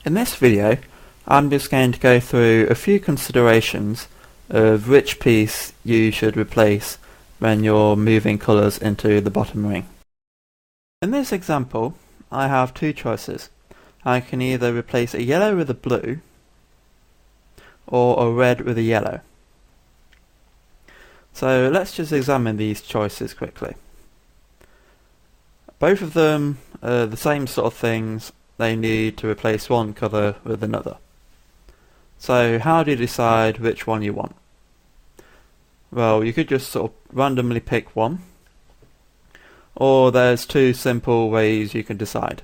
In this video, I'm just going to go through a few considerations of which piece you should replace when you're moving colours into the bottom ring. In this example, I have two choices. I can either replace a yellow with a blue or a red with a yellow. So let's just examine these choices quickly. Both of them are the same sort of things. They need to replace one colour with another. So how do you decide which one you want? Well, you could just sort of randomly pick one, or there's two simple ways you can decide.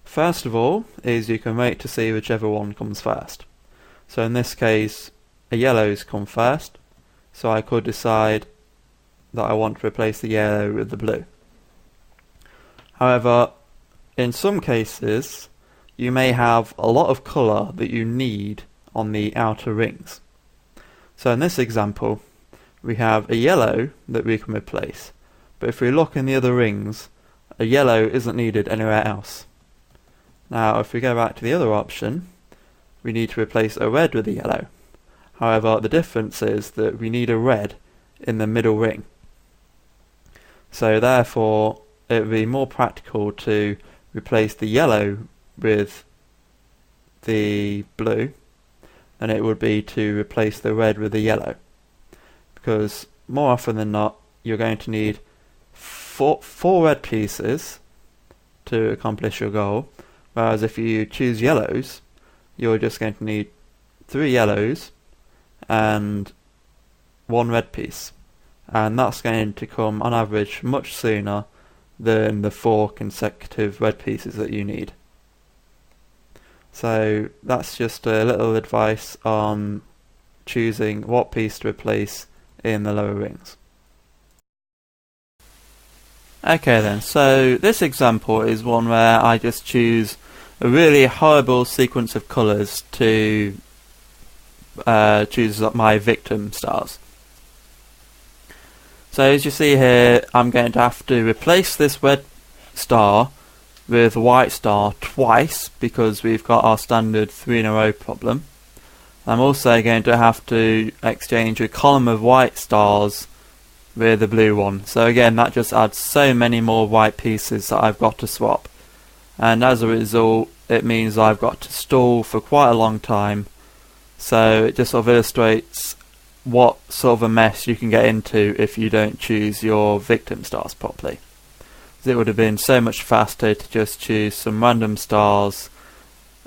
First of all is you can wait to see whichever one comes first. So in this case, a yellow's come first, so I could decide that I want to replace the yellow with the blue. However, in some cases, you may have a lot of colour that you need on the outer rings. So in this example, we have a yellow that we can replace, but if we look in the other rings, a yellow isn't needed anywhere else. Now if we go back to the other option, we need to replace a red with a yellow. However, the difference is that we need a red in the middle ring. So therefore, it would be more practical to replace the yellow with the blue than it would be to replace the red with the yellow, because more often than not you're going to need four red pieces to accomplish your goal, whereas if you choose yellows you're just going to need 3 yellows and 1 red piece, and that's going to come on average much sooner than the 4 consecutive red pieces that you need. So that's just a little advice on choosing what piece to replace in the lower rings. Okay then, so this example is one where I just choose a really horrible sequence of colours to choose my victim stars. So as you see here, I'm going to have to replace this red star with a white star twice because we've got our standard 3 in a row problem. I'm also going to have to exchange a column of white stars with a blue one. So again, that just adds so many more white pieces that I've got to swap. And as a result, it means I've got to stall for quite a long time. So it just sort of illustrates what sort of a mess you can get into if you don't choose your victim stars properly. It would have been so much faster to just choose some random stars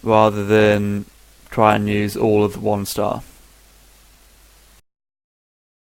rather than try and use all of the 1 star.